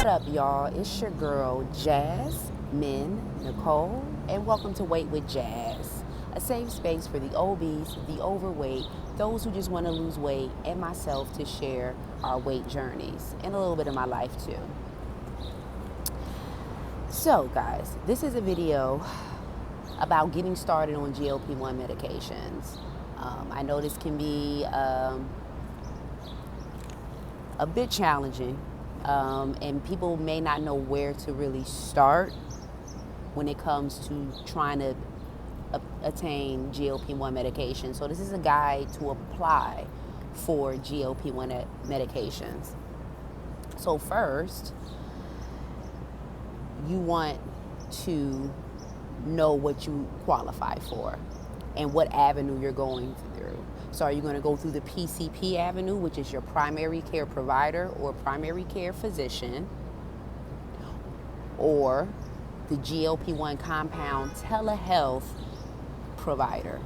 up, y'all? It's your girl, Jasmine Nicole, and welcome to Weight with Jazz, a safe space for the obese, the overweight, those who just want to lose weight, and myself to share our weight journeys and a little bit of my life too. So, guys, this is a video about getting started on GLP1 medications. I know this can be a bit challenging. And people may not know where to really start when it comes to trying to attain GLP-1 medication. So this is a guide to apply for GLP-1 medications. So first, you want to know what you qualify for and what avenue you're going through. So are you going to go through the PCP avenue, which is your primary care provider or primary care physician, or the GLP-1 compound telehealth provider?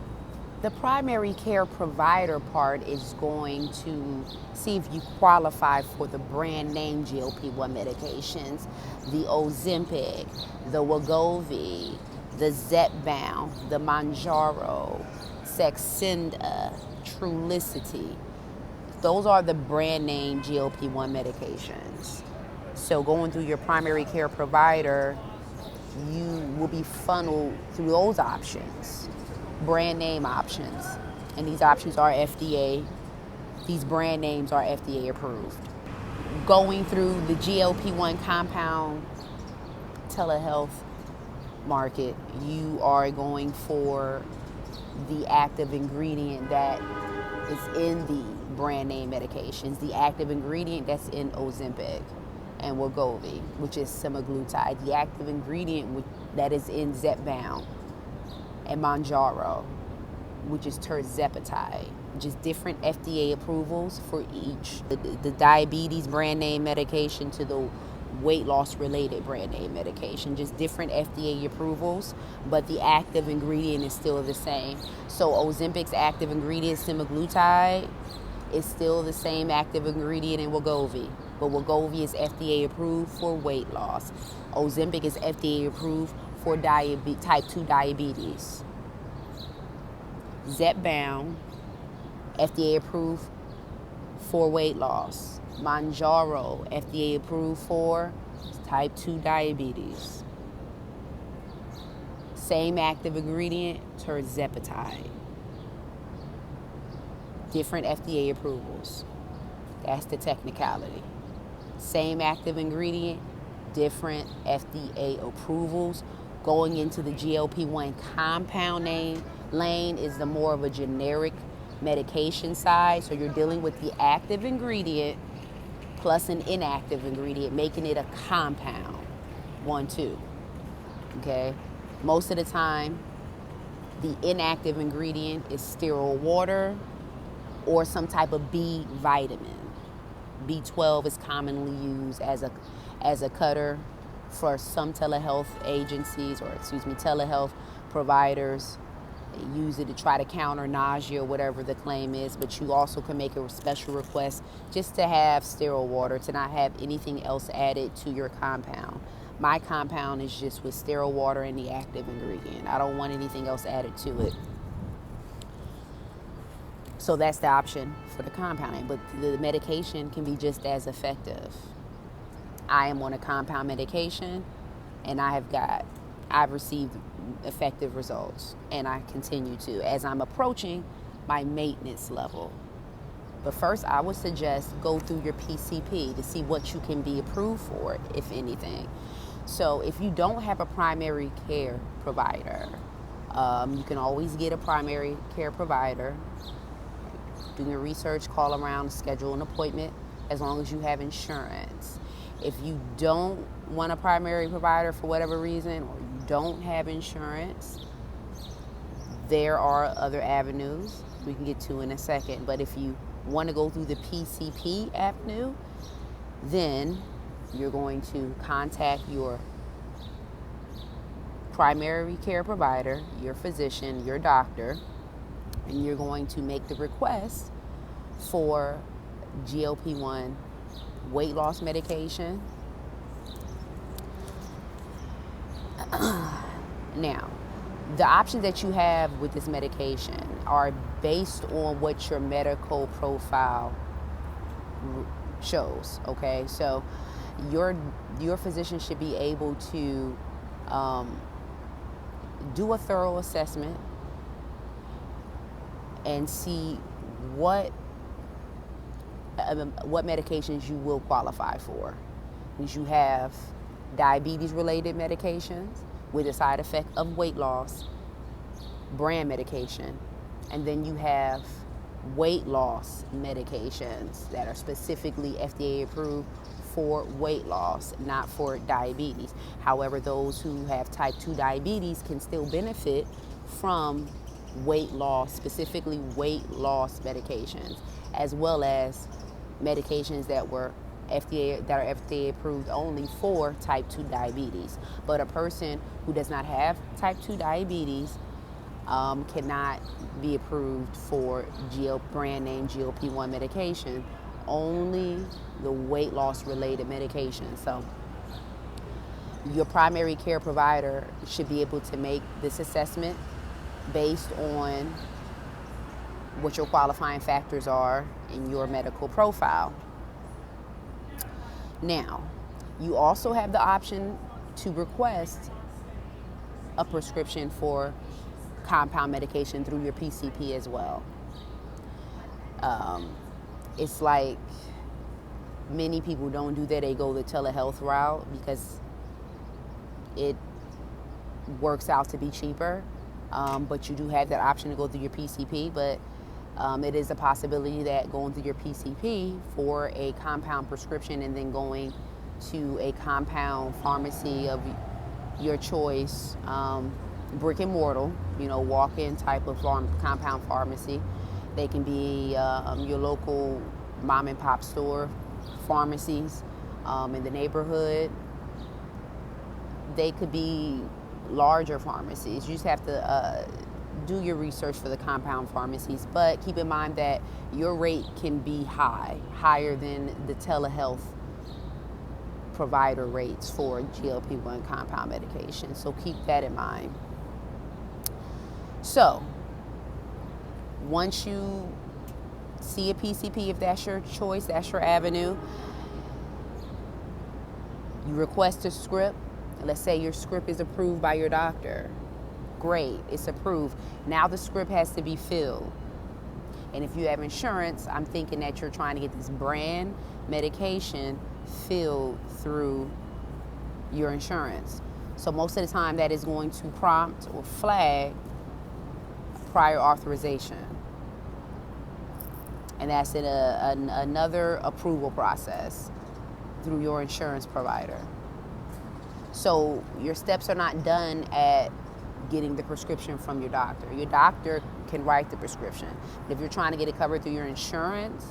The primary care provider part is going to see if you qualify for the brand name GLP-1 medications, the Ozempic, the Wegovy, the Zepbound, the Mounjaro, Saxenda, Trulicity. Those are the brand name GLP-1 medications. So going through your primary care provider, you will be funneled through those options, brand name options. And these options are FDA, these brand names are FDA approved. Going through the GLP-1 compound telehealth market, you are going for the active ingredient that is in the brand name medications, the active ingredient that's in Ozempic and Wegovy, which is Semaglutide, the active ingredient that is in Zepbound and Mounjaro, which is Tirzepatide, just different FDA approvals for each. The diabetes brand name medication to the weight loss related brand name medication, just different FDA approvals, but the active ingredient is still the same. So Ozempic's active ingredient, Semaglutide, is still the same active ingredient in Wegovy, but Wegovy is FDA approved for weight loss. Ozempic is FDA approved for type 2 diabetes. Zepbound, FDA approved for weight loss. Mounjaro, FDA approved for type 2 diabetes. Same active ingredient, Tirzepatide. Different FDA approvals. That's the technicality. Same active ingredient, different FDA approvals. Going into the GLP-1 compound lane is the more of a generic medication side. So you're dealing with the active ingredient plus an inactive ingredient, making it a compound, 1-2, okay? Most of the time, the inactive ingredient is sterile water or some type of B vitamin. B12 is commonly used as a cutter for some telehealth agencies, telehealth providers. They use it to try to counter nausea or whatever the claim is, but you also can make a special request just to have sterile water, to not have anything else added to your compound. My compound is just with sterile water and the active ingredient. I don't want anything else added to it. So that's the option for the compounding, but the medication can be just as effective. I am on a compound medication, and I've received effective results, and I continue to as I'm approaching my maintenance level. But first, I would suggest go through your PCP to see what you can be approved for, if anything. So if you don't have a primary care provider, you can always get a primary care provider. Do your research, call around, schedule an appointment, as long as you have insurance. If you don't want a primary provider for whatever reason, or you don't have insurance, there are other avenues we can get to in a second. But if you want to go through the PCP avenue, then you're going to contact your primary care provider, your physician, your doctor, and you're going to make the request for GLP-1 weight loss medication Now, the options that you have with this medication are based on what your medical profile shows. Okay, so your physician should be able to do a thorough assessment and see what medications you will qualify for. Because you have diabetes-related medications with a side effect of weight loss, brand medication, and then you have weight loss medications that are specifically FDA approved for weight loss, not for diabetes. However, those who have type 2 diabetes can still benefit from weight loss, specifically weight loss medications, as well as medications that are FDA approved only for type 2 diabetes. But a person who does not have type 2 diabetes cannot be approved for brand name GLP1 medication, only the weight loss related medication. So your primary care provider should be able to make this assessment based on what your qualifying factors are in your medical profile. Now, you also have the option to request a prescription for compound medication through your PCP as well. It's like many people don't do that. They go the telehealth route because it works out to be cheaper. But you do have that option to go through your PCP. But it is a possibility that going through your PCP for a compound prescription and then going to a compound pharmacy of your choice, brick and mortar, walk-in type of compound pharmacy. They can be your local mom and pop store pharmacies in the neighborhood. They could be larger pharmacies. You just have to do your research for the compound pharmacies, but keep in mind that your rate can be higher than the telehealth provider rates for GLP-1 compound medication. So keep that in mind. So once you see a PCP, if that's your choice, that's your avenue, you request a script. Let's say your script is approved by your doctor. Great, it's approved. Now the script has to be filled. And if you have insurance, I'm thinking that you're trying to get this brand medication filled through your insurance. So most of the time that is going to prompt or flag prior authorization. And that's in another approval process through your insurance provider. So your steps are not done at getting the prescription from your doctor. Your doctor can write the prescription. But if you're trying to get it covered through your insurance,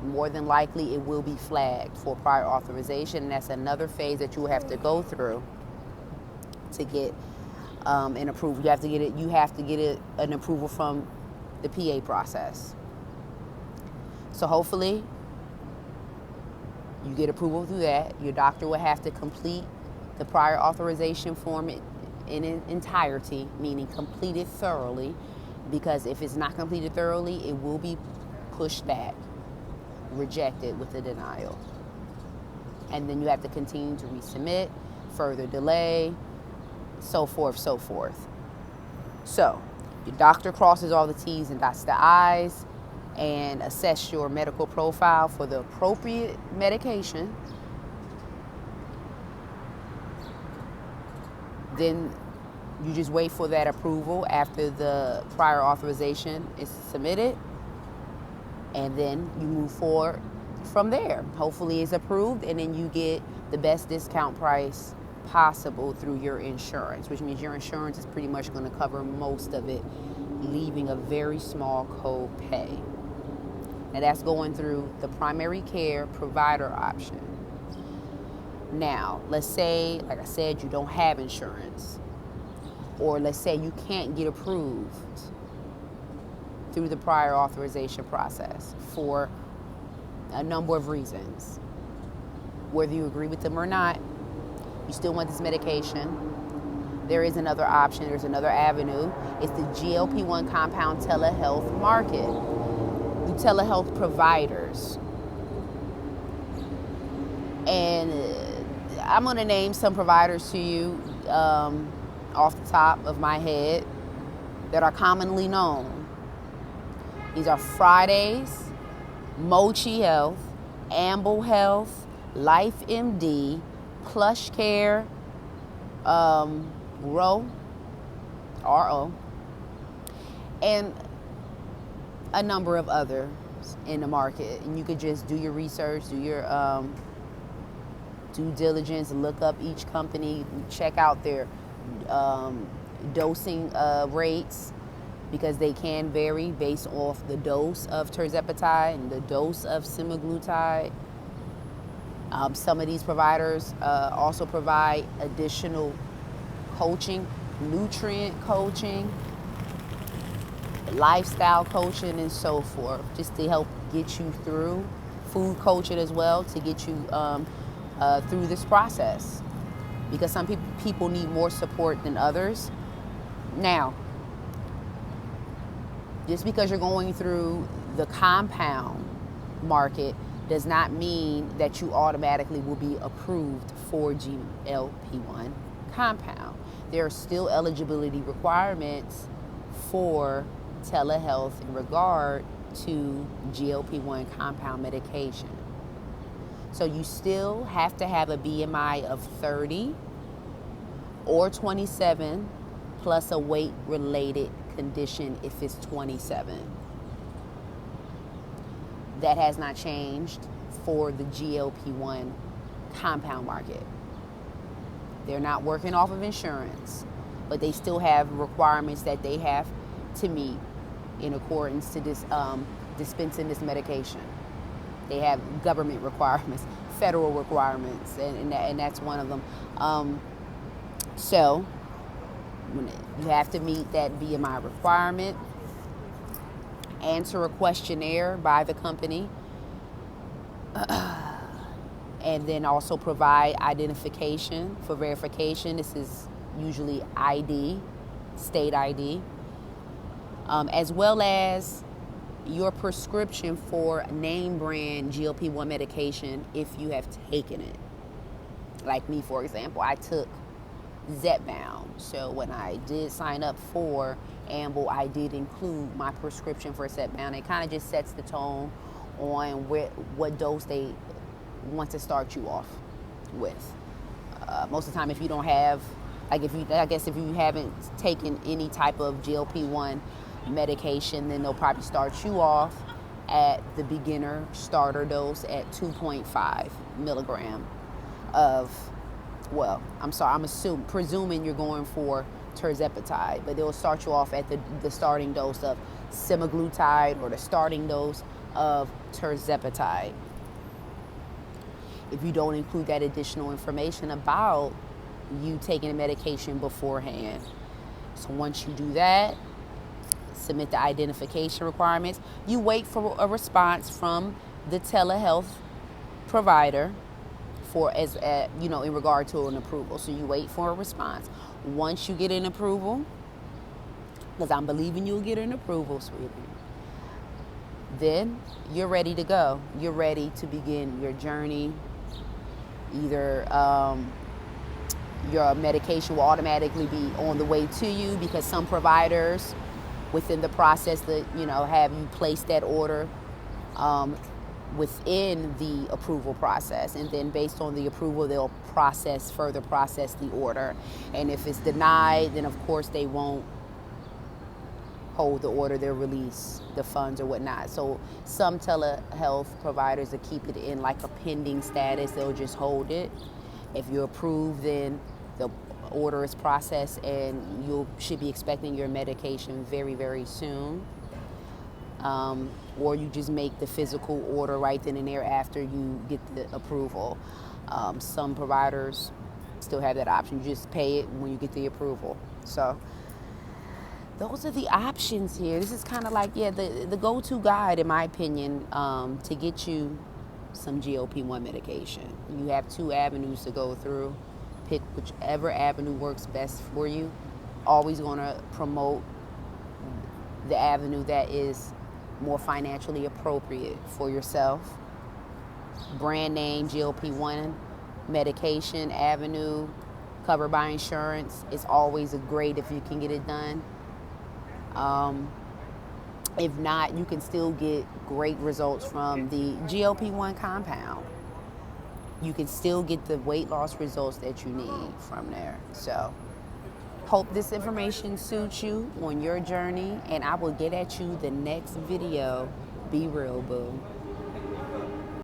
more than likely it will be flagged for prior authorization. And that's another phase that you will have to go through to get an approval. You have to get it an approval from the PA process. So hopefully you get approval through that. Your doctor will have to complete the prior authorization form in entirety, meaning completed thoroughly, because if it's not completed thoroughly, it will be pushed back, rejected with a denial. And then you have to continue to resubmit, further delay, so forth, so forth. So your doctor crosses all the T's and dots the I's and assess your medical profile for the appropriate medication. Then you just wait for that approval after the prior authorization is submitted, and then you move forward from there. Hopefully it's approved, and then you get the best discount price possible through your insurance, which means your insurance is pretty much going to cover most of it, leaving a very small co-pay. Now that's going through the primary care provider option. Now, let's say, like I said, you don't have insurance, or let's say you can't get approved through the prior authorization process for a number of reasons. Whether you agree with them or not, you still want this medication. there is another option, there's another avenue. It's the GLP-1 compound telehealth market. The telehealth providers. And I'm going to name some providers to you off the top of my head that are commonly known. These are Fridays, Mochi Health, Amble Health, Life MD, Plush Care, RO, and a number of others in the market. And you could just do your research, do your due diligence, and look up each company, check out their dosing rates, because they can vary based off the dose of Tirzepatide and the dose of Semaglutide. Some of these providers also provide additional coaching, nutrient coaching, lifestyle coaching, and so forth, just to help get you through, food coaching as well, to get you through this process, because some people need more support than others. Now, just because you're going through the compound market does not mean that you automatically will be approved for GLP-1 compound. There are still eligibility requirements for telehealth in regard to GLP-1 compound medication. So you still have to have a BMI of 30 or 27 plus a weight-related condition if it's 27. That has not changed for the GLP-1 compound market. They're not working off of insurance, but they still have requirements that they have to meet in accordance to this dispensing this medication. They have government requirements, federal requirements, and that's one of them. So you have to meet that BMI requirement, answer a questionnaire by the company, and then also provide identification for verification. This is usually ID, state ID, as well as your prescription for name brand GLP-1 medication if you have taken it. Like me, for example, I took Zepbound. So when I did sign up for Amble, I did include my prescription for Zepbound. It kind of just sets the tone on what dose they want to start you off with. Most of the time, if you don't have, if you haven't taken any type of GLP-1 medication, then they'll probably start you off at the beginner starter dose at 2.5 milligram of, presuming you're going for Tirzepatide, but they'll start you off at the starting dose of Semaglutide or the starting dose of Tirzepatide. If you don't include that additional information about you taking the medication beforehand. So once you do that, submit the identification requirements. You wait for a response from the telehealth provider in regard to an approval. So you wait for a response. Once you get an approval, because I'm believing you'll get an approval, sweetie, then you're ready to go. You're ready to begin your journey. Either your medication will automatically be on the way to you, because some providers within the process that have you place that order within the approval process, and then based on the approval they'll further process the order. And if it's denied, then of course they won't hold the order, they'll release the funds or whatnot. So some telehealth providers will keep it in like a pending status, they'll just hold it. If you're approved, then the order is processed and you should be expecting your medication very, very soon. Or you just make the physical order right then and there after you get the approval. Some providers still have that option. You just pay it when you get the approval. So those are the options here. This is kind of like, the go-to guide, in my opinion, to get you some GLP-1 medication. You have two avenues to go through. pick whichever avenue works best for you. Always going to promote the avenue that is more financially appropriate for yourself. Brand name GLP1 medication avenue covered by insurance is always great if you can get it done. If not, you can still get great results from the GLP1 compound. You can still get the weight loss results that you need from there. So, hope this information suits you on your journey, and I will get at you the next video. Be real, boo.